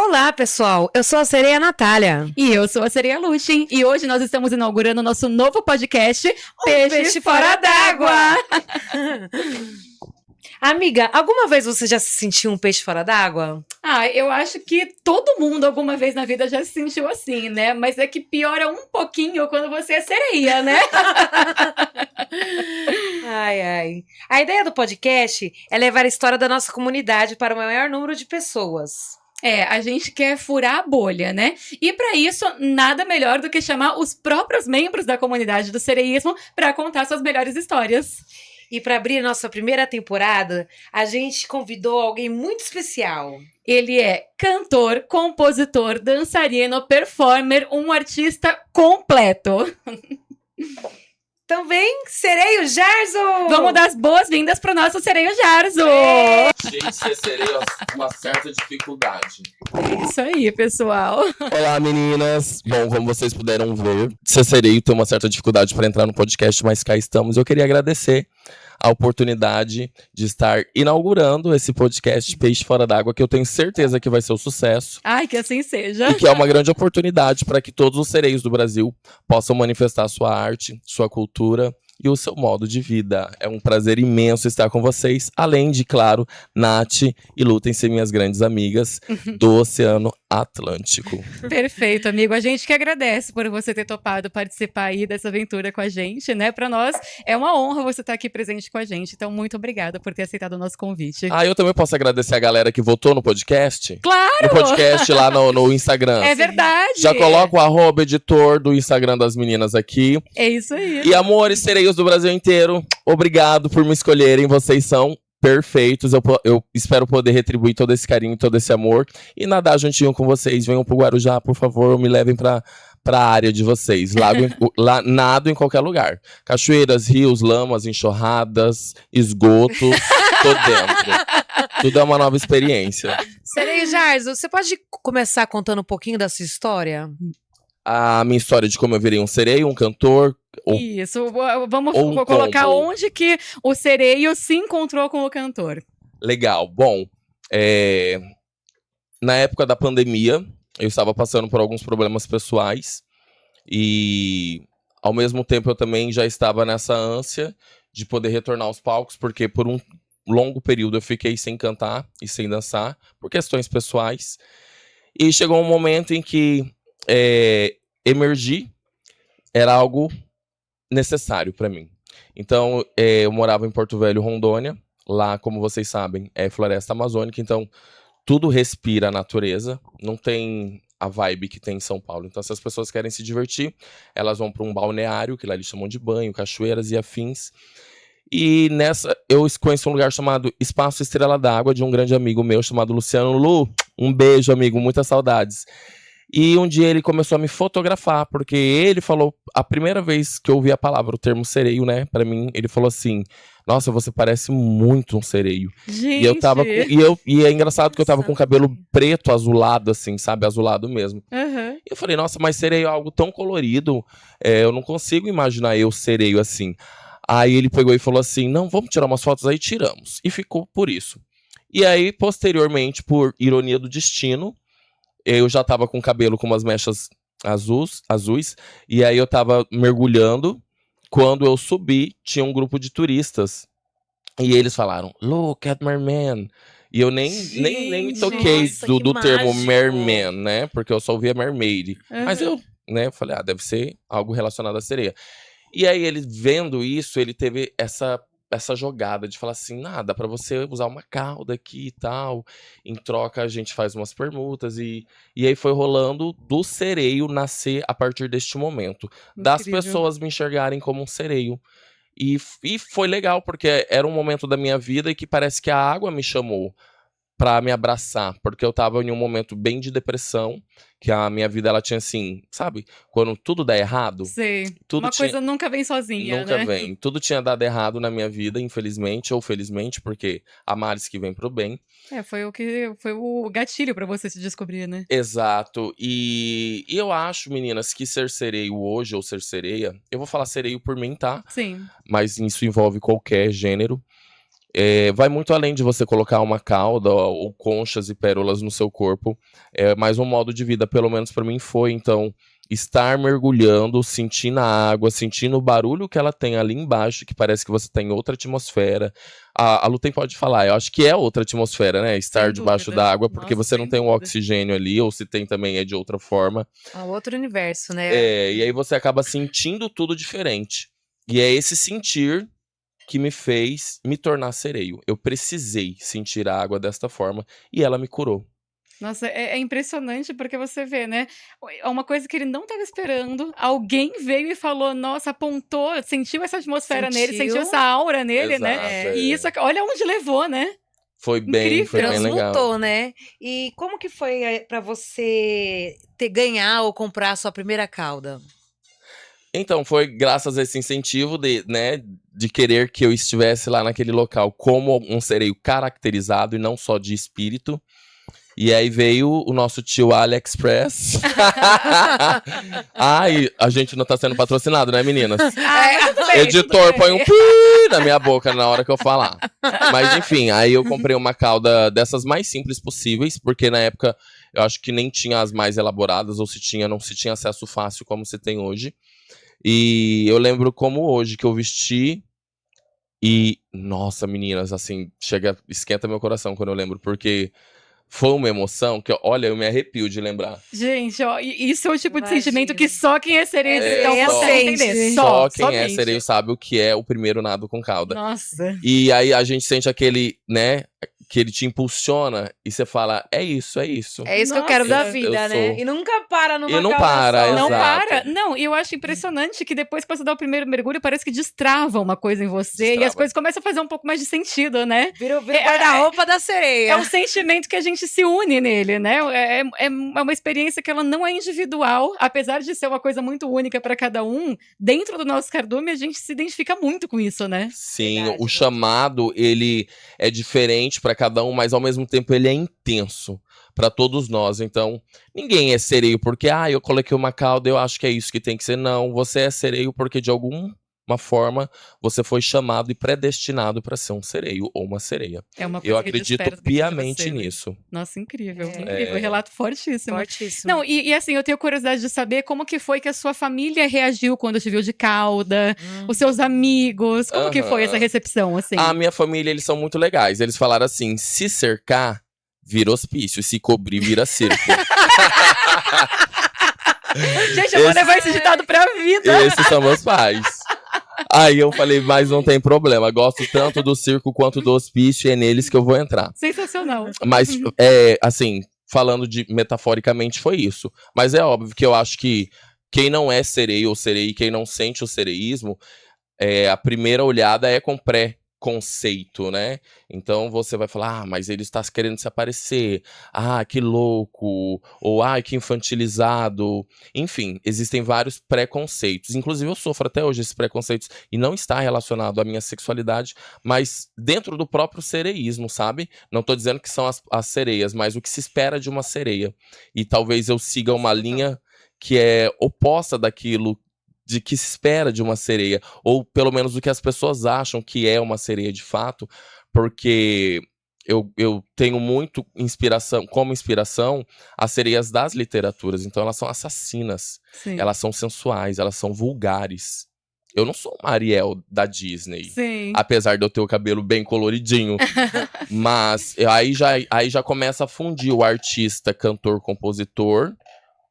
Olá, pessoal. Eu sou a sereia Natália. E eu sou a Sereia Luxin. E hoje nós estamos inaugurando o nosso novo podcast, Peixe Fora d'Água. Amiga, alguma vez você já se sentiu um peixe fora d'água? Eu acho que todo mundo alguma vez na vida já se sentiu assim, né? Mas é que piora um pouquinho quando você é sereia, né? Ai. A ideia do podcast é levar a história da nossa comunidade para o maior número de pessoas. A gente quer furar a bolha, né? E para isso, nada melhor do que chamar os próprios membros da comunidade do sereísmo para contar suas melhores histórias. E para abrir nossa primeira temporada, a gente convidou alguém muito especial. Ele é cantor, compositor, dançarino, performer, um artista completo. Também, Sereio Jarzo! Vamos dar as boas-vindas pro nosso Sereio Jarzo! Gente, ser sereio é uma certa dificuldade. Isso aí, pessoal. Olá, meninas. Bom, como vocês puderam ver, ser sereio tem uma certa dificuldade para entrar no podcast, mas cá estamos. Eu queria agradecer a oportunidade de estar inaugurando esse podcast Peixe Fora d'Água, que eu tenho certeza que vai ser um sucesso. Ai, que assim seja. E que é uma grande oportunidade para que todos os sereios do Brasil possam manifestar sua arte, sua cultura e o seu modo de vida. É um prazer imenso estar com vocês, além de, claro, Nath e Lutem ser minhas grandes amigas do Oceano Atlântico. Perfeito, amigo. A gente que agradece por você ter topado participar aí dessa aventura com a gente, né? Para nós é uma honra você estar aqui presente com a gente. Então, muito obrigada por ter aceitado o nosso convite. Eu também posso agradecer a galera que votou no podcast. Claro! No podcast lá no Instagram. É verdade! Já coloca o @editor do Instagram das meninas aqui. É isso aí. E amores, sereios do Brasil inteiro, obrigado por me escolherem. Vocês são perfeitos. Eu espero poder retribuir todo esse carinho, todo esse amor e nadar juntinho com vocês. Venham pro Guarujá, por favor, me levem pra área de vocês. Lá, nado em qualquer lugar. Cachoeiras, rios, lamas, enxurradas, esgoto, tô dentro. Tudo é uma nova experiência. Sereio Jarzo, você pode começar contando um pouquinho da sua história? A minha história de como eu virei um sereio, um cantor. Isso, vamos um colocar combo. onde que o sereio se encontrou com o cantor. Legal. Bom, na época da pandemia, eu estava passando por alguns problemas pessoais e, ao mesmo tempo, eu também já estava nessa ânsia de poder retornar aos palcos, porque por um longo período eu fiquei sem cantar e sem dançar, por questões pessoais. E chegou um momento em que emergir era algo necessário para mim. Então, eu morava em Porto Velho, Rondônia. Lá, como vocês sabem, é floresta amazônica, então tudo respira a natureza, não tem a vibe que tem em São Paulo. Então, se as pessoas querem se divertir, elas vão para um balneário, que lá eles chamam de banho, cachoeiras e afins. E nessa, eu conheço um lugar chamado Espaço Estrela d'Água, de um grande amigo meu chamado Luciano. Lu, um beijo, amigo, muitas saudades. E um dia ele começou a me fotografar, porque ele falou, a primeira vez que eu ouvi a palavra, o termo sereio, né, pra mim, ele falou assim: nossa, você parece muito um sereio. Gente! E eu tava e é engraçado que eu tava com o cabelo preto, azulado, assim, sabe, azulado mesmo. Uhum. E eu falei, nossa, mas sereio é algo tão colorido, eu não consigo imaginar eu sereio assim. Aí ele pegou e falou assim, não, vamos tirar umas fotos, aí tiramos. E ficou por isso. E aí, posteriormente, por ironia do destino, eu já tava com o cabelo com umas mechas azuis, e aí eu tava mergulhando. Quando eu subi, tinha um grupo de turistas. E eles falaram, look at merman. E eu nem me toquei nossa, do que termo mágico. merman, né? Porque eu só ouvia mermaid. Uhum. Mas eu, né, falei, deve ser algo relacionado à sereia. E aí ele, vendo isso, ele teve essa jogada de falar assim, dá pra você usar uma cauda aqui e tal, em troca a gente faz umas permutas, e aí foi rolando do sereio nascer a partir deste momento, das Incrível. pessoas me enxergarem como um sereio, e foi legal, porque era um momento da minha vida e que parece que a água me chamou pra me abraçar, porque eu tava em um momento bem de depressão, que a minha vida, ela tinha assim, sabe, quando tudo dá errado, Sei. tudo Uma coisa nunca vem sozinha, nunca né? vem. Tudo tinha dado errado na minha vida, infelizmente ou felizmente, porque há males que vem pro bem. Foi o gatilho pra você se descobrir, né? Exato. E eu acho, meninas, que ser sereio hoje ou ser sereia, eu vou falar sereio por mim, tá? Sim. Mas isso envolve qualquer gênero. Vai muito além de você colocar uma cauda ou conchas e pérolas no seu corpo. É mais um modo de vida, pelo menos pra mim foi. Então, estar mergulhando, sentindo a água, sentindo o barulho que ela tem ali embaixo, que parece que você tá em outra atmosfera. A Lutem pode falar, eu acho que é outra atmosfera, né? Estar Sem debaixo dúvida. da água, porque Nossa, você não sem tem um dúvida. oxigênio ali, ou se tem também é de outra forma. É outro universo, né? E aí você acaba sentindo tudo diferente. E é esse sentir que me fez me tornar sereio. Eu precisei sentir a água desta forma e ela me curou. Nossa, é impressionante porque você vê, né? É uma coisa que ele não estava esperando. Alguém veio e falou, nossa, apontou, sentiu essa atmosfera nele, sentiu Sentiu. essa aura nele, né? Exato, E isso, olha onde levou, né? Foi bem Incrível. legal. Transmutou, né? E como que foi pra você ganhar ou comprar a sua primeira cauda? Então, foi graças a esse incentivo de querer que eu estivesse lá naquele local como um sereio caracterizado e não só de espírito. E aí veio o nosso tio AliExpress. Ai, a gente não tá sendo patrocinado, né, meninas? Mas tudo bem, Editor, tudo põe um bem. pi na minha boca na hora que eu falar. Mas enfim, aí eu comprei uma cauda dessas mais simples possíveis, porque na época eu acho que nem tinha as mais elaboradas, ou se tinha, não se tinha acesso fácil como se tem hoje. E eu lembro como hoje que eu vesti e, nossa, meninas, assim, esquenta meu coração quando eu lembro, porque foi uma emoção que, olha, eu me arrepio de lembrar. Gente, ó, isso é o tipo de Imagino. sentimento que só quem é sereio então quem consegue sente. entender. Só quem é somente. sereio sabe o que é o primeiro nado com cauda. Nossa. E aí a gente sente aquele, né, que ele te impulsiona e você fala, é isso, é isso. É isso que eu quero da Nossa, vida, eu né? sou. E nunca para numa E não cauda para, só. Não Exato. para. Não, e eu acho impressionante que depois que você dá o primeiro mergulho, parece que destrava uma coisa em você e as Destrava. coisas começam a fazer um pouco mais de sentido, né? Vira o guarda-roupa da sereia. É um sentimento que a gente se une nele, né? É uma experiência que ela não é individual, apesar de ser uma coisa muito única para cada um. Dentro do nosso cardume, a gente se identifica muito com isso, né? Sim, Verdade, o muito. chamado, ele é diferente pra cada um, mas ao mesmo tempo ele é intenso pra todos nós. Então, ninguém é sereio porque, eu coloquei uma cauda, eu acho que é isso que tem que ser. Não, você é sereio porque de alguma forma você foi chamado e predestinado pra ser um sereio ou uma sereia. É uma coisa Eu que acredito desperta dentro de piamente você, né? nisso. Nossa, incrível, É. incrível. Relato fortíssimo. Fortíssimo. Não, e assim, eu tenho curiosidade de saber como que foi que a sua família reagiu quando te viu de cauda, os seus amigos, como que foi essa Aham. recepção, assim? A minha família, eles são muito legais. Eles falaram assim, se cercar, vira hospício, se cobrir, vira circo. Gente, eu vou esse- levar esse ditado pra vida. Esses são meus pais. Aí eu falei, mas não tem problema. Gosto tanto do circo quanto do hospício e é neles que eu vou entrar. Sensacional. Mas, assim, falando metaforicamente, foi isso. Mas é óbvio que eu acho que quem não é sereio ou sereia, quem não sente o sereísmo, a primeira olhada é com pré-conceito, né? Então você vai falar, mas ele está querendo se aparecer. Que louco. Ou, que infantilizado. Enfim, existem vários preconceitos. Inclusive eu sofro até hoje esses preconceitos e não está relacionado à minha sexualidade, mas dentro do próprio sereísmo, sabe? Não tô dizendo que são as sereias, mas o que se espera de uma sereia. E talvez eu siga uma linha que é oposta daquilo de que se espera de uma sereia, ou pelo menos do que as pessoas acham que é uma sereia de fato, porque eu tenho muito como inspiração as sereias das literaturas, então elas são assassinas, Sim. elas são sensuais, elas são vulgares. Eu não sou uma Ariel da Disney, Sim. apesar de eu ter o cabelo bem coloridinho, mas aí já começa a fundir o artista, cantor, compositor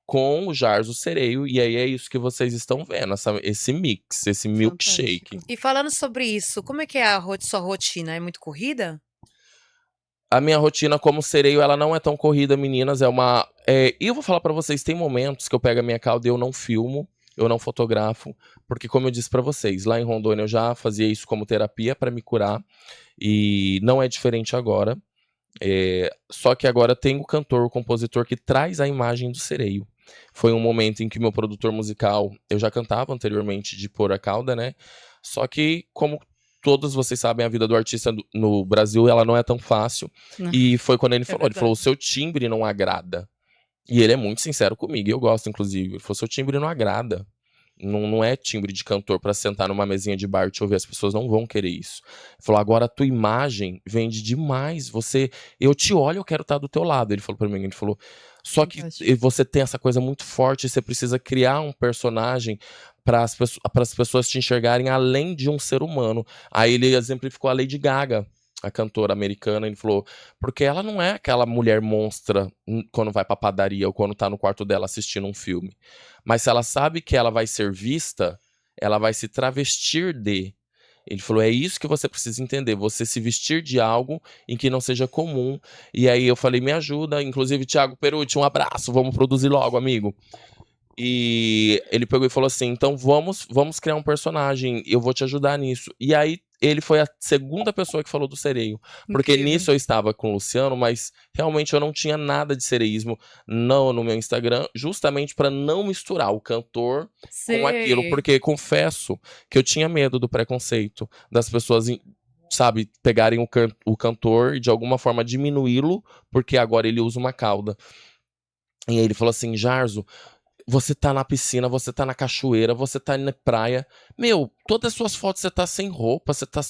com o Jars, o sereio, e aí é isso que vocês estão vendo, esse mix, esse milkshake. E falando sobre isso, como é que é a sua rotina? É muito corrida? A minha rotina como sereio, ela não é tão corrida, meninas, e eu vou falar pra vocês, tem momentos que eu pego a minha cauda e eu não filmo, eu não fotografo, porque como eu disse pra vocês, lá em Rondônia eu já fazia isso como terapia pra me curar, e não é diferente agora. Só que agora tem o cantor, o compositor que traz a imagem do sereio. Foi um momento em que meu produtor musical, eu já cantava anteriormente de pôr a cauda, né? Só que, como todos vocês sabem, a vida do artista no Brasil, ela não é tão fácil. Não. E foi quando ele falou, verdade. o seu timbre não agrada. E ele é muito sincero comigo, e eu gosto, inclusive. Ele falou, seu timbre não agrada. Não é timbre de cantor pra sentar numa mesinha de bar e te ouvir. As pessoas não vão querer isso. Ele falou, agora a tua imagem vende demais. Eu te olho, eu quero estar do teu lado. Ele falou pra mim, ele falou, só que Fantástico. você tem essa coisa muito forte, você precisa criar um personagem para as pessoas te enxergarem além de um ser humano. Aí ele exemplificou a Lady Gaga, a cantora americana. Ele falou, porque ela não é aquela mulher monstra quando vai pra padaria ou quando tá no quarto dela assistindo um filme. Mas se ela sabe que ela vai ser vista, ela vai se travestir de. Ele falou, é isso que você precisa entender, você se vestir de algo em que não seja comum. E aí eu falei, me ajuda, inclusive Thiago Perucci, um abraço, vamos produzir logo, amigo. E ele pegou e falou assim, então vamos criar um personagem, eu vou te ajudar nisso. E aí ele foi a segunda pessoa que falou do sereio. Porque Incrível. nisso eu estava com o Luciano, mas realmente eu não tinha nada de sereísmo no meu Instagram, justamente para não misturar o cantor com aquilo. Sei. Porque confesso que eu tinha medo do preconceito, das pessoas, sabe, pegarem o cantor e de alguma forma diminuí-lo, porque agora ele usa uma cauda. E aí ele falou assim, Jarzo, você tá na piscina, você tá na cachoeira, você tá na praia. Meu, todas as suas fotos você tá sem roupa, você tá.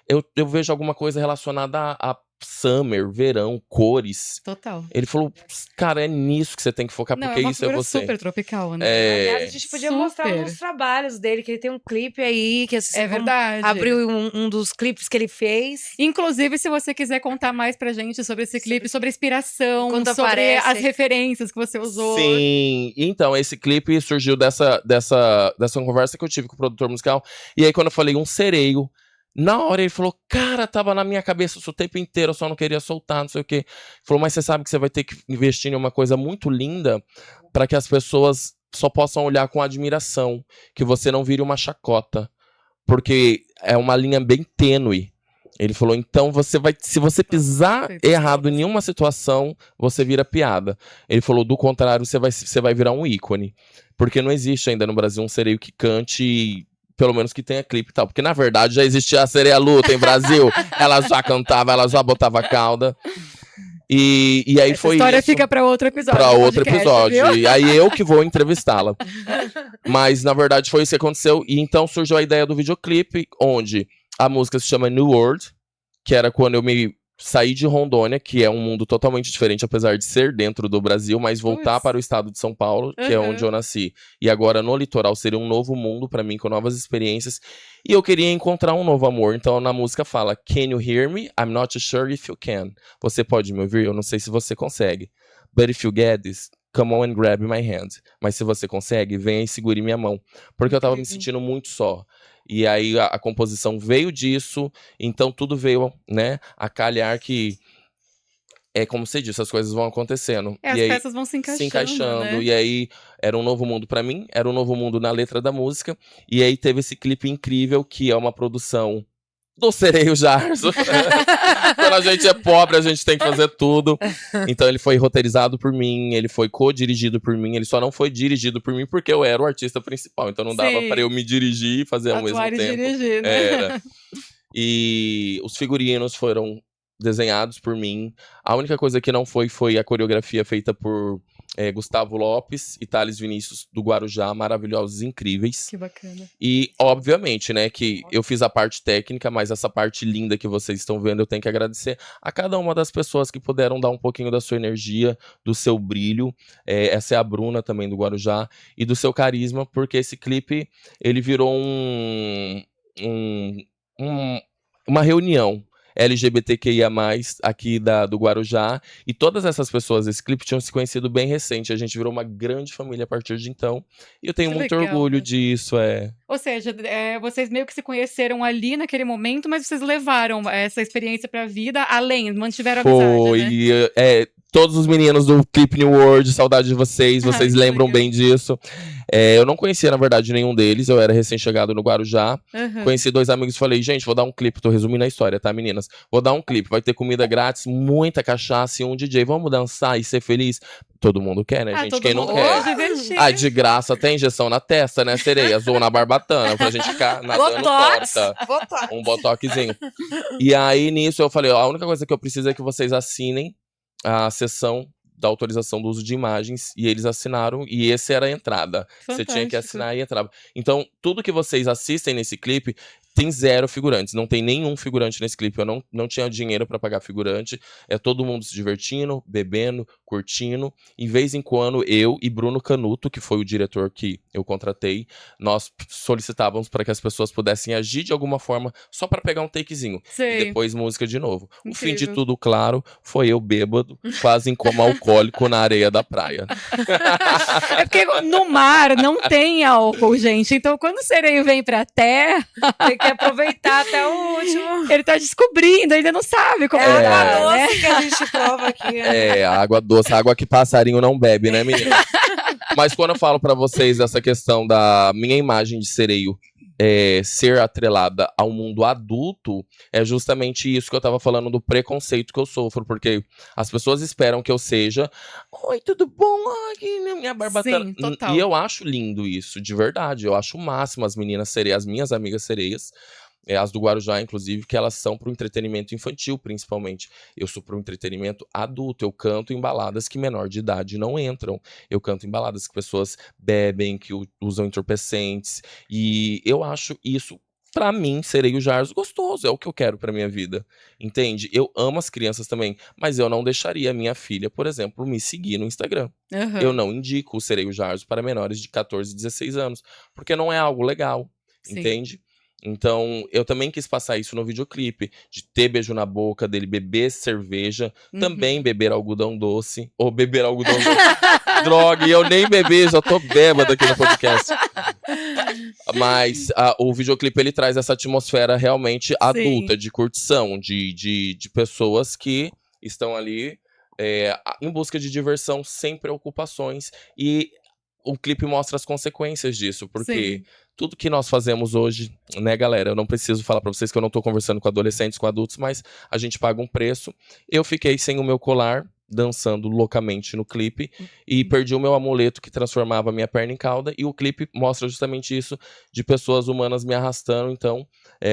Eu vejo alguma coisa relacionada a summer, verão, cores. Total. Ele falou, cara, é nisso que você tem que focar, Não, porque é uma isso é figura você. super tropical, né? Aliás, a É. gente podia mostrar Super. alguns trabalhos dele, que ele tem um clipe aí, que assim, É verdade. abriu um dos clipes que ele fez. Inclusive, se você quiser contar mais pra gente sobre esse clipe, sobre a inspiração, Quando sobre aparece. as referências que você usou. Sim, então, esse clipe surgiu dessa conversa que eu tive com o produtor musical. E aí, quando eu falei um sereio, na hora ele falou, cara, tava na minha cabeça isso o tempo inteiro, eu só não queria soltar, não sei o quê. Ele falou, mas você sabe que você vai ter que investir em uma coisa muito linda para que as pessoas só possam olhar com admiração, que você não vire uma chacota, porque é uma linha bem tênue. Ele falou, então se você pisar Perfeito. errado em nenhuma situação, você vira piada. Ele falou, do contrário, você vai virar um ícone. Porque não existe ainda no Brasil um sereio que cante, pelo menos que tenha clipe e tal. Porque, na verdade, já existia a Sereia Luta em Brasil. Ela já cantava, ela já botava cauda. E aí Essa foi história isso. fica pra outro episódio. Pra do outro podcast, episódio. viu? E aí eu que vou entrevistá-la. Mas, na verdade, foi isso que aconteceu. E então surgiu a ideia do videoclipe, onde a música se chama New World, que era quando eu me saí de Rondônia, que é um mundo totalmente diferente, apesar de ser dentro do Brasil, mas voltar Puts. para o estado de São Paulo, que é onde eu nasci. E agora no litoral seria um novo mundo pra mim, com novas experiências. E eu queria encontrar um novo amor. Então na música fala, Can you hear me? I'm not sure if you can. Você pode me ouvir? Eu não sei se você consegue. But if you get this, come on and grab my hand. Mas se você consegue, venha e segure minha mão. Porque eu tava me Incrível. sentindo muito só. E aí a composição veio disso, então tudo veio, né, a calhar que é como você disse, as coisas vão acontecendo. As E aí, peças vão se encaixando, né? e aí era um novo mundo pra mim, era um novo mundo na letra da música, e aí teve esse clipe incrível que é uma produção do Sereio Jarzo. Quando a gente é pobre, a gente tem que fazer tudo. Então ele foi roteirizado por mim, ele foi co-dirigido por mim, ele só não foi dirigido por mim porque eu era o artista principal, então não dava Sim. pra eu me dirigir e fazer ao mesmo Atuar e tempo. dirigir, né? Era. E os figurinos foram desenhados por mim. A única coisa que não foi a coreografia feita por Gustavo Lopes e Thales Vinícius do Guarujá, maravilhosos, incríveis. Que bacana. E, obviamente, né, que eu fiz a parte técnica, mas essa parte linda que vocês estão vendo, eu tenho que agradecer a cada uma das pessoas que puderam dar um pouquinho da sua energia, do seu brilho. Essa é a Bruna também do Guarujá, e do seu carisma, porque esse clipe, ele virou uma reunião LGBTQIA+, aqui do Guarujá, e todas essas pessoas desse clipe tinham se conhecido bem recente, a gente virou uma grande família a partir de então, e eu tenho Que muito legal, orgulho né? disso, Ou seja, vocês meio que se conheceram ali naquele momento, mas vocês levaram essa experiência pra vida além, mantiveram a amizade, né? Foi, todos os meninos do Clip New World, saudade de vocês Ai, que lembram legal. bem disso. Eu não conhecia, na verdade, nenhum deles, eu era recém-chegado no Guarujá, Aham. conheci dois amigos e falei, gente, vou dar um clipe, tô resumindo a história, tá, meninas? Vou dar um clipe, vai ter comida grátis, muita cachaça e um DJ, vamos dançar e ser feliz? Todo mundo quer, né, gente? Todo Quem não mundo quer? divertir. Ah, de graça, até injeção na testa, né, sereias? Ou na barbatana, pra gente ficar nadando Botox. torta. Botox. Um botoxzinho. E aí, nisso, eu falei, ó, a única coisa que eu preciso é que vocês assinem a sessão da autorização do uso de imagens, e eles assinaram, e essa era a entrada. Você tinha que Fantástico. assinar e entrava. Então, tudo que vocês assistem nesse clipe tem 0 figurantes, não tem nenhum figurante nesse clipe. Eu não tinha dinheiro pra pagar figurante, é todo mundo se divertindo, bebendo, curtindo. Em vez em quando, eu e Bruno Canuto, que foi o diretor que eu contratei, nós solicitávamos para que as pessoas pudessem agir de alguma forma, só pra pegar um takezinho. E Sei. depois música de novo. O fim de Incrível. tudo, claro, foi eu bêbado, quase em coma alcoólico na areia da praia. É porque no mar não tem álcool, gente. Então, quando o sereio vem pra terra, Tem que aproveitar até o último. ele tá descobrindo, ainda não sabe como É é, água né? doce que a gente prova aqui. Né? É, a água doce, a água que passarinho não bebe, né, menina? Mas quando eu falo pra vocês essa questão da minha imagem de sereio ser atrelada ao mundo adulto, é justamente isso que eu tava falando do preconceito que eu sofro, porque as pessoas esperam que eu seja, oi, tudo bom? Ai, que minha barbatana. Sim, total. E eu acho lindo isso, de verdade. Eu acho o máximo as meninas sereias, as minhas amigas sereias, as do Guarujá, inclusive, que elas são pro entretenimento infantil, principalmente. Eu sou pro entretenimento adulto, eu canto em baladas que menor de idade não entram. Eu canto em baladas que pessoas bebem, que usam entorpecentes. E eu acho isso, pra mim, Sereio Jars gostoso, é o que eu quero pra minha vida, entende? Eu amo as crianças também, mas eu não deixaria a minha filha, por exemplo, me seguir no Instagram. Aham. Eu não indico o Sereio Jars para menores de 14, 16 anos, porque não é algo legal, Sim. entende? Então, eu também quis passar isso no videoclipe, de ter beijo na boca, dele beber cerveja, também beber algodão doce, ou beber algodão doce. Droga, e eu nem bebi, já tô bêbado aqui no podcast. Mas o videoclipe, ele traz essa atmosfera realmente adulta, de curtição, de pessoas que estão ali em busca de diversão, sem preocupações, e o clipe mostra as consequências disso, porque Sim. tudo que nós fazemos hoje, né, galera, eu não preciso falar pra vocês que eu não tô conversando com adolescentes, com adultos, mas a gente paga um preço. Eu fiquei sem o meu colar, dançando loucamente no clipe, e perdi o meu amuleto que transformava a minha perna em cauda, e o clipe mostra justamente isso, de pessoas humanas me arrastando, então,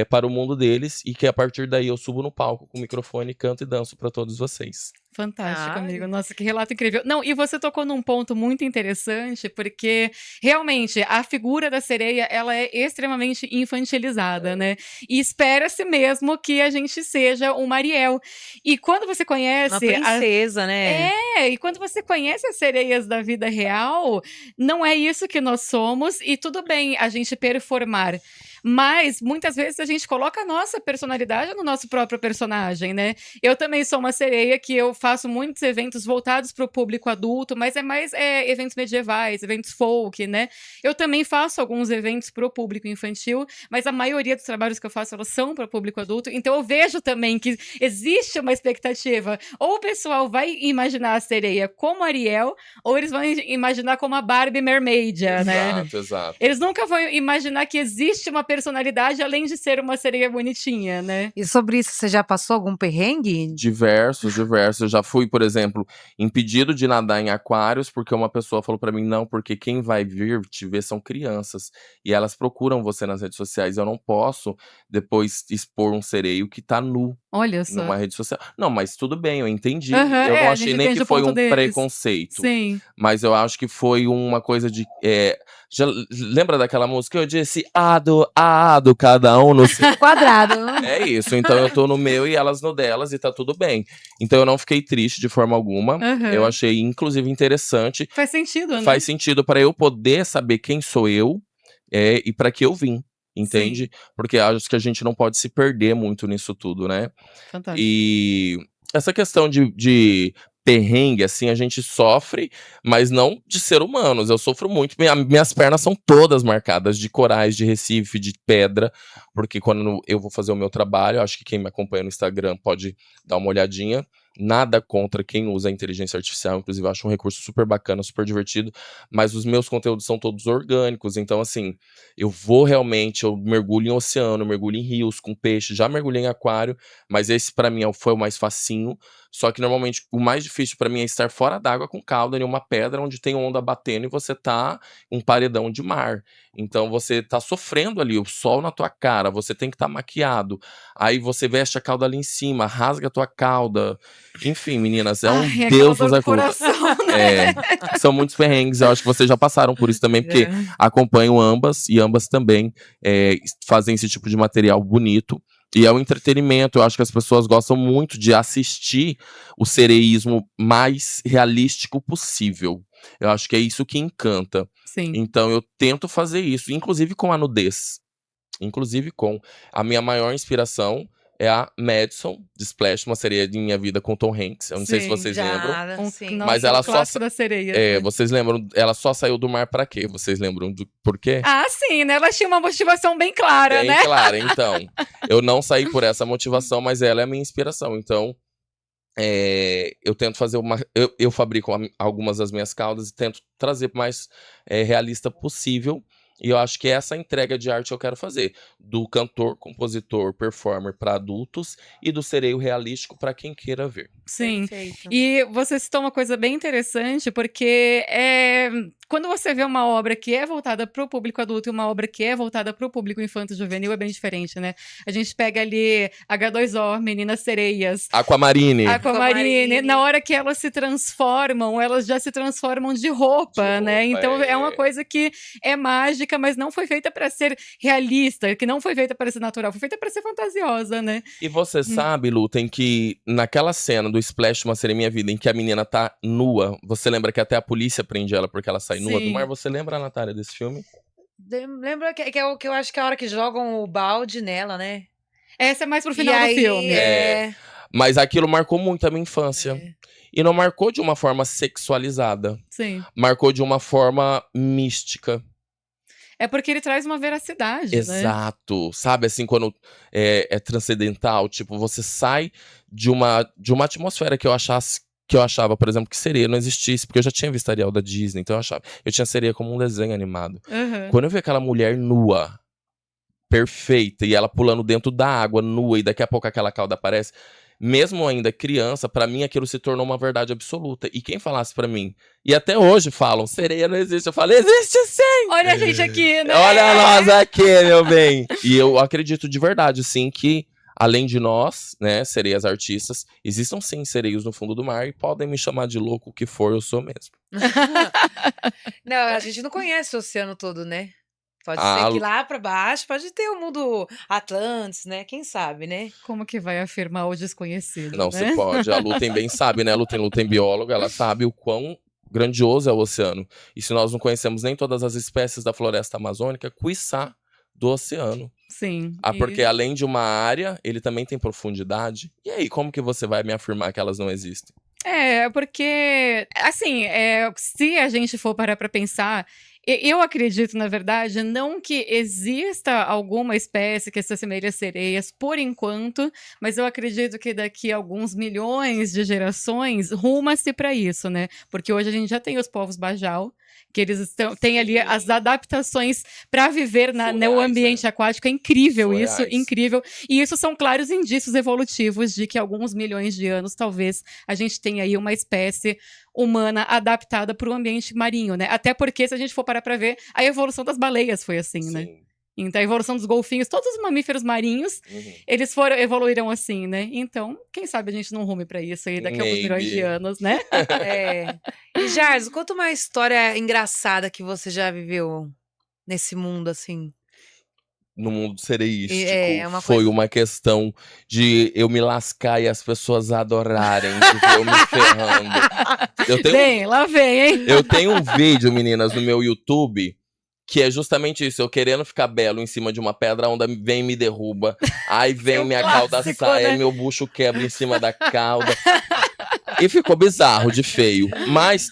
para o mundo deles, e que a partir daí eu subo no palco com o microfone, canto e danço pra todos vocês. Fantástico, Ai. amigo. Nossa, que relato incrível. Não, e você tocou num ponto muito interessante, porque realmente a figura da sereia, ela é extremamente infantilizada, né? E espera-se mesmo que a gente seja uma Ariel. E quando você Uma conhece princesa, né? e quando você conhece as sereias da vida real, não é isso que nós somos, e tudo bem a gente performar. Mas, muitas vezes, a gente coloca a nossa personalidade no nosso próprio personagem, né? Eu também sou uma sereia que eu faço muitos eventos voltados para o público adulto, mas é mais eventos medievais, eventos folk, né? Eu também faço alguns eventos para o público infantil, mas a maioria dos trabalhos que eu faço, elas são para o público adulto. Então, eu vejo também que existe uma expectativa. Ou o pessoal vai imaginar a sereia como Ariel, ou eles vão imaginar como a Barbie Mermaidia, né? Exato, exato. Eles nunca vão imaginar que existe uma personalidade além de ser uma sereia bonitinha, né? E sobre isso, você já passou algum perrengue? Diversos. Eu já fui, por exemplo, impedido de nadar em aquários porque uma pessoa falou pra mim, não, porque quem vai vir te ver são crianças e elas procuram você nas redes sociais. Eu não posso depois expor um sereio que tá nu Olha só. numa rede social. Não, mas tudo bem, eu entendi. Aham, Eu não a achei gente nem entende que o foi ponto um deles. preconceito. Sim. Mas eu acho que foi uma coisa de. Já lembra daquela música? Eu disse, ado, cada um no seu. Quadrado. É isso, então eu tô no meu e elas no delas e tá tudo bem. Então eu não fiquei triste de forma alguma. Aham. Eu achei, inclusive, interessante. Faz sentido, né? Faz sentido para eu poder saber quem sou eu e para que eu vim. Entende? Porque acho que a gente não pode se perder muito nisso tudo, né? Fantástico. E essa questão de perrengue, assim, a gente sofre, mas não de ser humanos. Eu sofro muito. Minhas pernas são todas marcadas de corais, de recife, de pedra, porque quando eu vou fazer o meu trabalho, acho que quem me acompanha no Instagram pode dar uma olhadinha. Nada contra quem usa a inteligência artificial, inclusive eu acho um recurso super bacana, super divertido, mas os meus conteúdos são todos orgânicos, então assim, eu mergulho em oceano, mergulho em rios com peixe, já mergulhei em aquário, mas esse pra mim foi o mais facinho, só que normalmente o mais difícil pra mim é estar fora d'água com cauda em uma pedra onde tem onda batendo e você tá um paredão de mar, então você tá sofrendo ali, o sol na tua cara, você tem que estar maquiado, aí você veste a cauda ali em cima, rasga a tua cauda. Enfim, meninas, é um Ai, aquela Deus dor nos no acuda. coração. São muitos perrengues. Eu acho que vocês já passaram por isso também, porque acompanham ambas, e ambas também fazem esse tipo de material bonito. E é um entretenimento. Eu acho que as pessoas gostam muito de assistir o sereísmo mais realístico possível. Eu acho que é isso que encanta. Sim. Então eu tento fazer isso, inclusive com a nudez. Inclusive com a minha maior inspiração é a Madison, de Splash, uma sereia de Minha Vida com Tom Hanks. Eu não sei se Sim, vocês lembram. Sim. Nossa, Mas ela o só clássico da sereia. É, né? vocês lembram? Ela só saiu do mar pra quê? Vocês lembram do por quê? Ah, sim, né? Ela tinha uma motivação bem clara, Bem né? claro, então. Eu não saí por essa motivação, mas ela é a minha inspiração. Então, eu tento fazer uma. Eu fabrico algumas das minhas caudas e tento trazer o mais realista possível. E eu acho que essa entrega de arte eu quero fazer. Do cantor, compositor, performer para adultos e do sereio realístico para quem queira ver. Sim. Perfeito. E você citou uma coisa bem interessante, porque quando você vê uma obra que é voltada para o público adulto e uma obra que é voltada para o público infanto-juvenil, é bem diferente, né? A gente pega ali H2O, Meninas Sereias, Aquamarine. Aquamarine, na hora que elas se transformam, elas já se transformam de roupa, né? Então é uma coisa que é mágica, mas não foi feita para ser realista, que não foi feita para ser natural, foi feita para ser fantasiosa, né? E você sabe, Lu, tem que naquela cena do Splash, Uma Sereia Minha Vida, em que a menina tá nua, você lembra que até a polícia prende ela porque ela sai nua do Sim. mar? Você lembra, Natália, desse filme? Lembra que é o que eu acho que é a hora que jogam o balde nela, né? Essa é mais pro final E do aí, filme. Mas aquilo marcou muito a minha infância. E não marcou de uma forma sexualizada. Sim. Marcou de uma forma mística. É porque ele traz uma veracidade, né? Exato. Sabe, assim, quando é transcendental, tipo, você sai de uma atmosfera que eu achava, por exemplo, que sereia não existisse, porque eu já tinha visto Ariel da Disney, então eu tinha sereia como um desenho animado. Uhum. Quando eu vi aquela mulher nua, perfeita, e ela pulando dentro da água, nua, e daqui a pouco aquela cauda aparece, mesmo ainda criança, pra mim aquilo se tornou uma verdade absoluta. E quem falasse pra mim, e até hoje falam, sereia não existe, eu falo, existe sim! Olha a gente aqui, né? Olha nós aqui, meu bem! E eu acredito de verdade, sim, que além de nós, né, sereias artistas, existam sim sereios no fundo do mar e podem me chamar de louco o que for, eu sou mesmo. Não, a gente não conhece o oceano todo, né? Pode Ah, ser que lá pra baixo pode ter o mundo Atlantis, né? Quem sabe, né? Como que vai afirmar o desconhecido, Não né? se pode. A Lu bem sabe, né? A Lu tem bióloga, ela sabe o quão grandioso é o oceano. E se nós não conhecemos nem todas as espécies da floresta amazônica, quiçá do oceano. Sim. Porque além de uma área, ele também tem profundidade. E aí, como que você vai me afirmar que elas não existem? Porque, assim, se a gente for parar pra pensar, eu acredito, na verdade, não que exista alguma espécie que se assemelhe a sereias por enquanto, mas eu acredito que daqui a alguns milhões de gerações ruma-se pra isso, né? Porque hoje a gente já tem os povos Bajau, que eles têm ali as adaptações para viver no ambiente aquático. É incrível isso, incrível. E isso são claros indícios evolutivos de que alguns milhões de anos, talvez, a gente tenha aí uma espécie humana adaptada para o ambiente marinho, né? Até porque, se a gente for parar para ver, a evolução das baleias foi assim, né? Então, a evolução dos golfinhos, todos os mamíferos marinhos, eles evoluíram assim, né? Então, quem sabe a gente não rume pra isso aí daqui a alguns milhões de anos, né? E, Jars, conta uma história engraçada que você já viveu nesse mundo, assim. No mundo sereístico, foi uma questão de eu me lascar e as pessoas adorarem, de ver eu me ferrando. Lá vem, hein? Eu tenho um vídeo, meninas, no meu YouTube, que é justamente isso, eu querendo ficar belo em cima de uma pedra, a onda vem e me derruba, aí vem minha cauda sai, aí meu bucho quebra em cima da cauda. E ficou bizarro, de feio. Mas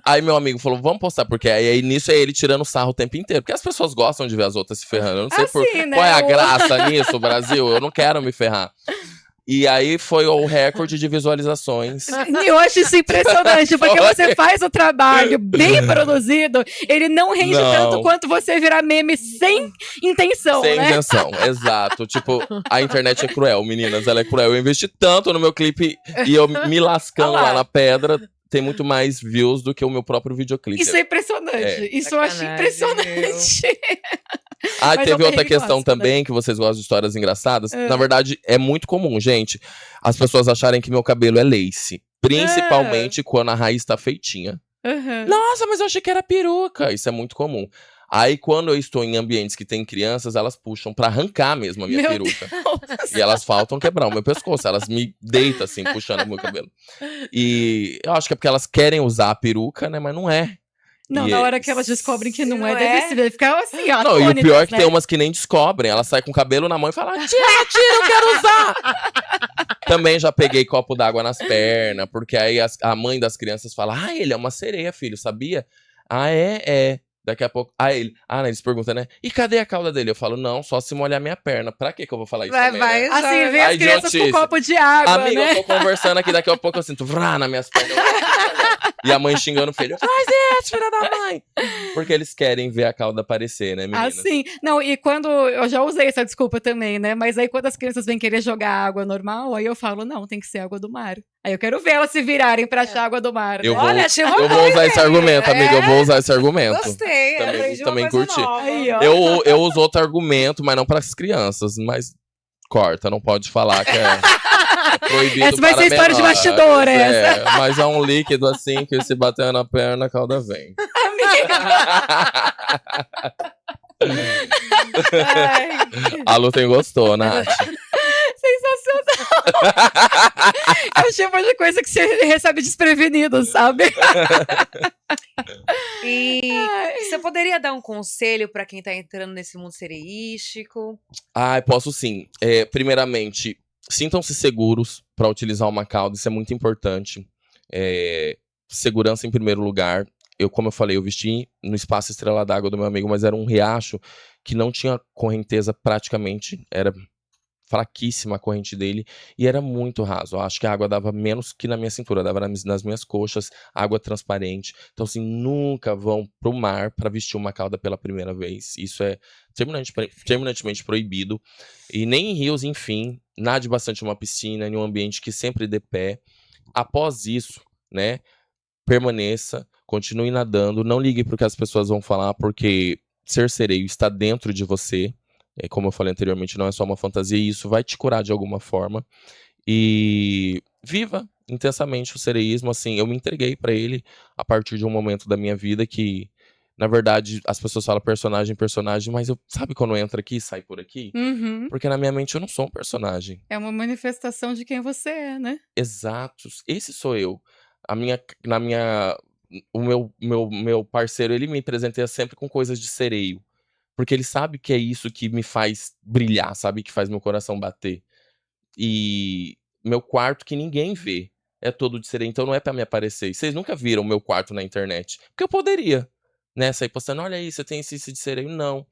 aí meu amigo falou, vamos postar, porque aí nisso é ele tirando sarro o tempo inteiro. Porque as pessoas gostam de ver as outras se ferrando. Eu não sei né? qual é a graça nisso, Brasil. Eu não quero me ferrar. E aí foi o recorde de visualizações. Eu acho isso impressionante, porque você faz o trabalho bem produzido, ele não rende tanto quanto você virar meme sem intenção, sem né? intenção, exato. Tipo, a internet é cruel, meninas, ela é cruel. Eu investi tanto no meu clipe e eu me lascando lá na pedra. Tem muito mais views do que o meu próprio videoclipe. Isso é impressionante. Isso eu acho impressionante. Ah, teve outra questão também, que vocês gostam de histórias engraçadas. Na verdade, é muito comum, gente, as pessoas acharem que meu cabelo é lace. Principalmente quando a raiz tá feitinha. Aham. Nossa, mas eu achei que era peruca. Isso é muito comum. Aí, quando eu estou em ambientes que tem crianças, elas puxam pra arrancar mesmo a minha Meu peruca. E elas faltam quebrar o meu pescoço. Elas me deitam assim, puxando o meu cabelo. E eu acho que é porque elas querem usar a peruca, né? Mas não é. Não, E na é- hora que elas descobrem que não, Não é, é? deve ficar assim, ó. Não, e o atônitas, pior é que né? tem umas que nem descobrem. Ela sai com o cabelo na mão e fala: tira, tira, eu quero usar. Também já peguei copo d'água nas pernas, porque aí a mãe das crianças fala: ah, ele é uma sereia, filho, sabia? Ah, é. Daqui a pouco. Eles perguntam, né? E cadê a cauda dele? Eu falo: não, só se molhar minha perna. Pra que eu vou falar isso também, né? Assim, vem as Ai, crianças com um idiotice. copo de água, Amiga, né? eu tô conversando aqui, daqui a pouco eu sinto vrá nas minhas pernas. E a mãe xingando o filho: faz isso, filha da mãe! Porque eles querem ver a cauda aparecer, né, meninas? Assim, não, e quando, eu já usei essa desculpa também, né, mas aí quando as crianças vêm querer jogar água normal, aí eu falo, não, tem que ser água do mar. Aí eu quero ver elas se virarem pra achar água do mar, Eu né? vou, Olha, achei uma eu vou boa usar esse ideia. argumento, amiga. Eu vou usar esse argumento. Gostei, Também- aprendi também uma coisa curti. nova. Aí, ó. Eu uso outro argumento, mas não para as crianças. Mas corta, não pode falar que é proibido. Essa vai para ser história de menores. bastidor, É, mas é um líquido assim que se bater na perna, a cauda vem. Ai, A Lutem gostou, Nath. Sensacional! É o tipo de coisa que você recebe desprevenido, sabe? E você poderia dar um conselho pra quem tá entrando nesse mundo sereístico? Posso sim. Primeiramente, sintam-se seguros para utilizar uma cauda, isso é muito importante. Segurança em primeiro lugar. Como eu falei, eu vesti no espaço Estrela d'Água do meu amigo, mas era um riacho que não tinha correnteza praticamente, era fraquíssima a corrente dele e era muito raso. Eu acho que a água dava menos que na minha cintura, dava nas minhas coxas, água transparente. Então, assim, nunca vão pro mar para vestir uma cauda pela primeira vez. Isso é terminantemente proibido. E nem em rios, enfim, nade bastante em uma piscina, em um ambiente que sempre dê pé. Após isso, né, permaneça, continue nadando, não ligue pro que as pessoas vão falar, porque ser sereio está dentro de você. Como eu falei anteriormente, não é só uma fantasia, e isso vai te curar de alguma forma. E viva intensamente o sereísmo, assim, eu me entreguei pra ele a partir de um momento da minha vida que, na verdade, as pessoas falam personagem, mas sabe quando entra aqui e sai por aqui? Uhum. Porque na minha mente eu não sou um personagem. É uma manifestação de quem você é, né? Exato, esse sou eu. O meu parceiro, ele me presenteia sempre com coisas de sereio. Porque ele sabe que é isso que me faz brilhar, sabe? Que faz meu coração bater. E meu quarto que ninguém vê é todo de sereia, então não é pra me aparecer. E vocês nunca viram meu quarto na internet. Porque eu poderia, né? Sair postando, olha aí, você tem esse de sereio. Não.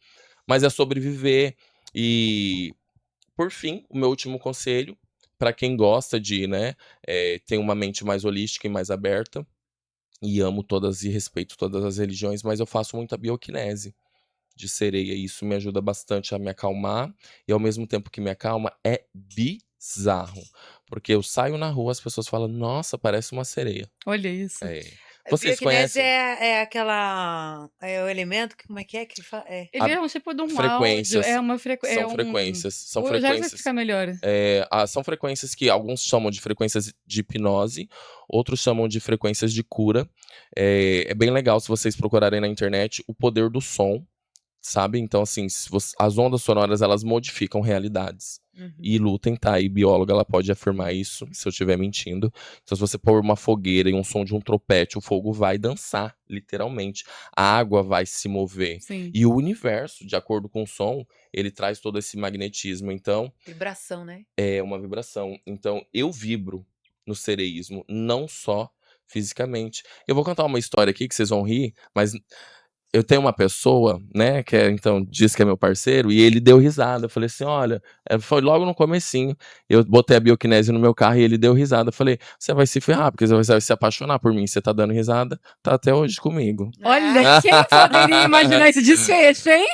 Mas é sobreviver. E, por fim, o meu último conselho, pra quem gosta de, né, ter uma mente mais holística e mais aberta. E amo todas e respeito todas as religiões, mas eu faço muita bioquinese de sereia. E isso me ajuda bastante a me acalmar. E ao mesmo tempo que me acalma, é bizarro. Porque eu saio na rua, as pessoas falam, nossa, parece uma sereia. Olha isso. Vocês Bioquinese conhecem? é aquela. É o elemento, como é que fala? Ele é um tipo de um frequências. áudio, é uma São frequência. São O Jair vai frequências. explicar melhor. São frequências que alguns chamam de frequências de hipnose, outros chamam de frequências de cura. É bem legal se vocês procurarem na internet o poder do som, sabe? Então, assim, as ondas sonoras, elas modificam realidades. Uhum. E Lutem tá aí, bióloga, ela pode afirmar isso, se eu estiver mentindo. Então, se você pôr uma fogueira e um som de um trompete, o fogo vai dançar, literalmente. A água vai se mover. Sim. E o universo, de acordo com o som, ele traz todo esse magnetismo. Então, Vibração, né? é uma vibração. Então, eu vibro no sereísmo, não só fisicamente. Eu vou contar uma história aqui que vocês vão rir, mas eu tenho uma pessoa, né, então diz que é meu parceiro, e ele deu risada. Eu falei assim, olha, foi logo no comecinho, eu botei a bioquinese no meu carro e ele deu risada. Eu falei, você vai se ferrar, porque você vai se apaixonar por mim, você tá dando risada, tá até hoje comigo. Olha, quem poderia imaginar esse desfecho, hein?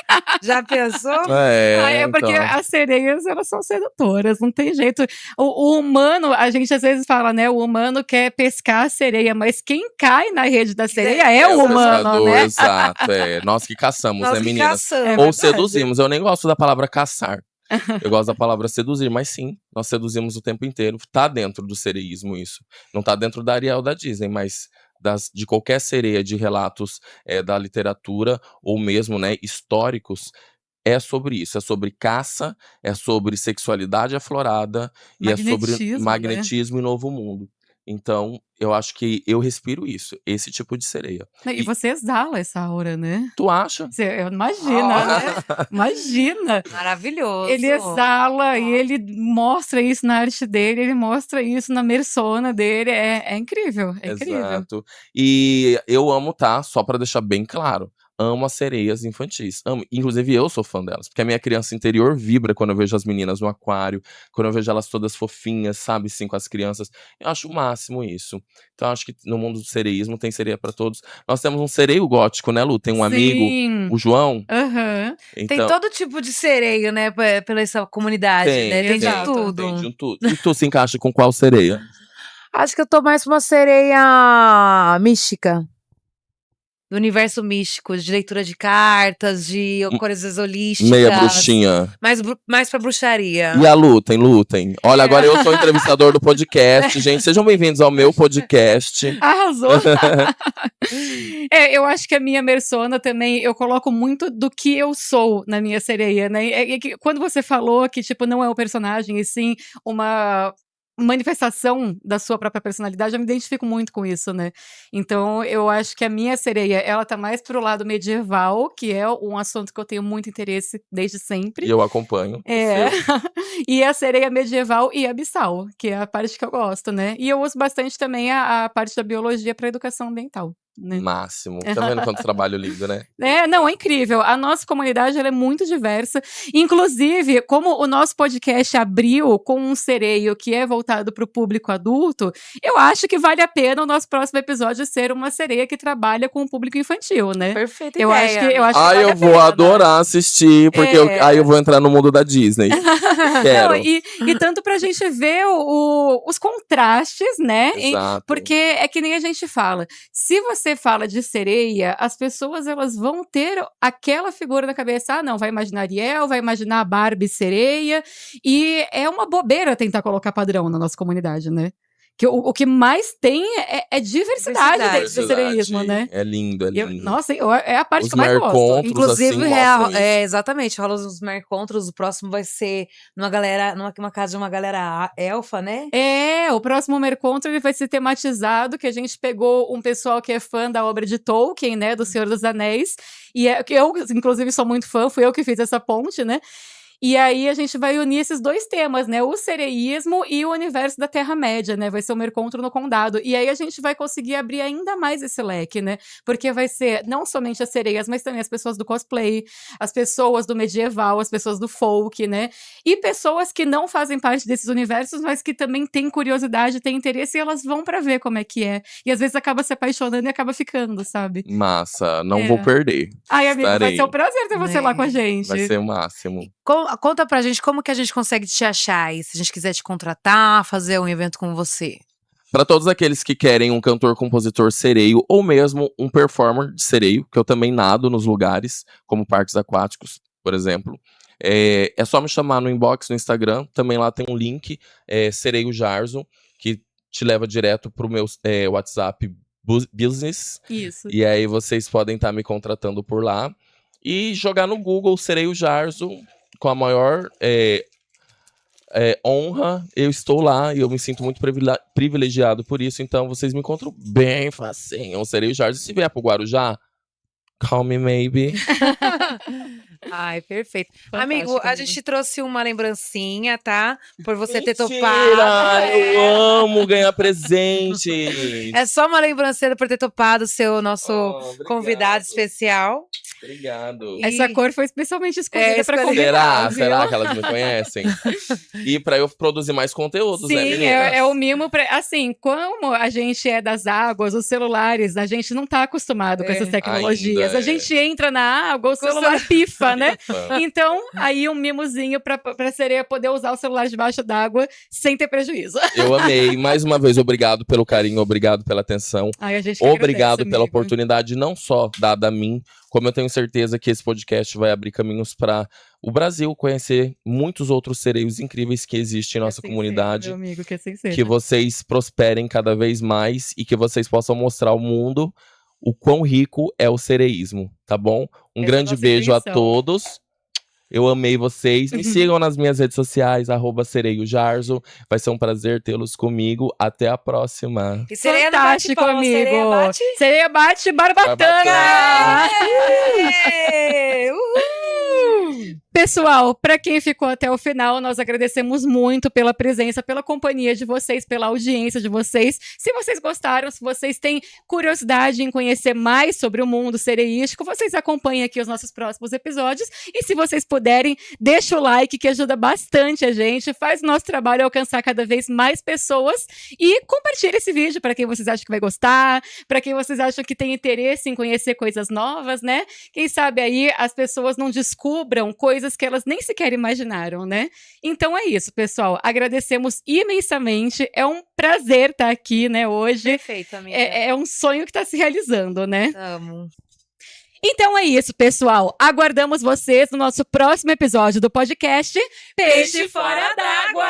Já pensou? É porque Então. as sereias, elas são sedutoras, não tem jeito. O humano, a gente às vezes fala, né? O humano quer pescar a sereia, mas quem cai na rede da sereia é o humano, pescador, né? Exato, nós que caçamos, Nós né, que meninas? caçamos. É Ou verdade. seduzimos, eu nem gosto da palavra caçar. Eu gosto da palavra seduzir, mas sim, nós seduzimos o tempo inteiro. Tá dentro do sereísmo isso. Não tá dentro da Ariel da Disney, mas de qualquer sereia de relatos da literatura, ou mesmo, né, históricos, é sobre isso. É sobre caça, é sobre sexualidade aflorada e é sobre Magnetismo, né? magnetismo e novo mundo. Então, eu acho que eu respiro isso, esse tipo de sereia. E E você exala essa aura, né? tu acha? Imagina, né? Imagina. Maravilhoso. Ele exala e ele mostra isso na arte dele, ele mostra isso na persona dele. É incrível, é incrível. Exato. E eu amo, tá? Só pra deixar bem claro. Amo as sereias infantis. Amo. Inclusive, eu sou fã delas. Porque a minha criança interior vibra quando eu vejo as meninas no aquário. Quando eu vejo elas todas fofinhas, sabe? Sim, com as crianças. Eu acho o máximo isso. Então, eu acho que no mundo do sereísmo tem sereia pra todos. Nós temos um sereio gótico, né, Lu? Tem um amigo, Sim. o João. Aham. Tem Então, todo tipo de sereio, né? Pela essa comunidade, né? Tem de exato. tudo. tem de um tudo. E tu se encaixa com qual sereia? Acho que eu tô mais pra uma sereia mística. Do universo místico, de leitura de cartas, de coisas holísticas. Meia bruxinha. Mais pra bruxaria. E a lutem. Olha, agora eu sou entrevistador do podcast, gente. Sejam bem-vindos ao meu podcast. Arrasou! Eu acho que a minha persona também, eu coloco muito do que eu sou na minha sereia, né? Quando você falou que, tipo, não é o personagem, e sim uma manifestação da sua própria personalidade, eu me identifico muito com isso, né? Então, eu acho que a minha sereia, ela tá mais pro lado medieval, que é um assunto que eu tenho muito interesse desde sempre. E eu acompanho. É. Seu. E a sereia medieval e abissal, que é a parte que eu gosto, né? E eu uso bastante também a parte da biologia para educação ambiental. Né? Máximo. Tá vendo quanto trabalho lindo, né? Não, é incrível. A nossa comunidade ela é muito diversa. Inclusive, como o nosso podcast abriu com um sereio que é voltado para o público adulto, eu acho que vale a pena o nosso próximo episódio ser uma sereia que trabalha com o público infantil, né? Perfeita Eu acho ideia. que vale eu a vou pena. adorar assistir, porque aí eu vou entrar no mundo da Disney. Quero. Não, e tanto pra gente ver os contrastes, né? Exato. Porque é que nem a gente fala. Se você fala de sereia, as pessoas elas vão ter aquela figura na cabeça. Ah, não, vai imaginar Ariel, vai imaginar a Barbie sereia. E é uma bobeira tentar colocar padrão na nossa comunidade, né? Que o que mais tem é diversidade dentro do sereísmo, né? É lindo, é lindo. Nossa, é a parte Os que eu mais gosto. mercontos, Inclusive, assim, mostram isso. exatamente, rola os mercontos. O próximo vai ser numa casa de uma galera elfa, né? O próximo Merconto ele vai ser tematizado, que a gente pegou um pessoal que é fã da obra de Tolkien, né, do Senhor dos Anéis, e que eu, inclusive, sou muito fã, fui eu que fiz essa ponte, né? E aí a gente vai unir esses dois temas, né? O sereísmo e o universo da Terra-média, né? Vai ser o Mercontro no Condado. E aí a gente vai conseguir abrir ainda mais esse leque, né? Porque vai ser não somente as sereias, mas também as pessoas do cosplay, as pessoas do medieval, as pessoas do folk, né? E pessoas que não fazem parte desses universos, mas que também têm curiosidade, têm interesse e elas vão pra ver como é que é. E às vezes acaba se apaixonando e acaba ficando, sabe? Massa, não vou perder. Ai, amigo, vai Estarei. ser um prazer ter você lá com a gente. Vai ser o máximo. Conta pra gente como que a gente consegue te achar aí, se a gente quiser te contratar, fazer um evento com você. Para todos aqueles que querem um cantor-compositor sereio ou mesmo um performer de sereio, que eu também nado nos lugares, como parques aquáticos, por exemplo, é só me chamar no inbox no Instagram. Também lá tem um link, Sereio Jarzo, que te leva direto pro meu WhatsApp Business. Isso. E aí vocês podem estar me contratando por lá. E jogar no Google Sereio Jarzo, com a maior honra, eu estou lá e eu me sinto muito privilegiado por isso. Então vocês me encontram bem facinho. Sereio Jarzo. Se vier pro Guarujá, call me maybe. Ai, perfeito. Fantástico, Amigo, a amigo. gente trouxe uma lembrancinha, tá? Por você ter Mentira! topado. Eu amo ganhar presente. É só uma lembrancinha por ter topado ser o nosso Obrigado. convidado especial. Obrigado. Essa cor foi especialmente escolhida pra escolhida. convidar, Será viu? que elas me conhecem? E pra eu produzir mais conteúdos, né, Sim, meninas? é o mimo. Assim, como a gente é das águas, os celulares, a gente não tá acostumado com essas tecnologias, nervosa. A gente entra na água, o celular pifa, né? Pifa. Então, aí um mimozinho pra sereia poder usar o celular debaixo d'água sem ter prejuízo. Eu amei. Mais uma vez, obrigado pelo carinho, obrigado pela atenção. Ai, a gente que Obrigado agradece, pela amigo. oportunidade, não só dada a mim, como eu tenho certeza que esse podcast vai abrir caminhos para o Brasil conhecer muitos outros sereios incríveis que existem em nossa Que assim comunidade. seja, meu amigo, que assim seja. Que vocês prosperem cada vez mais e que vocês possam mostrar ao mundo o quão rico é o sereísmo, tá bom? Um Essa é a grande nossa beijo a intenção. todos. Eu amei vocês. Me sigam nas minhas redes sociais, @sereiojarzo. Vai ser um prazer tê-los comigo. Até a próxima. E sereia não bate Fantástico, palma, amigo. sereia bate... Sereia bate barbatana. É! Uhul! Pessoal, para quem ficou até o final, nós agradecemos muito pela presença, pela companhia de vocês, pela audiência de vocês. Se vocês gostaram, se vocês têm curiosidade em conhecer mais sobre o mundo sereístico, vocês acompanhem aqui os nossos próximos episódios. E se vocês puderem, deixa o like, que ajuda bastante a gente, faz o nosso trabalho alcançar cada vez mais pessoas. E compartilhe esse vídeo para quem vocês acham que vai gostar, para quem vocês acham que tem interesse em conhecer coisas novas, né? Quem sabe aí as pessoas não descubram coisas que elas nem sequer imaginaram, né? Então é isso, pessoal. Agradecemos imensamente. É um prazer estar aqui, né, hoje. Perfeito, amiga. É um sonho que está se realizando, né? Amo. Então é isso, pessoal. Aguardamos vocês no nosso próximo episódio do podcast Peixe Fora d'Água!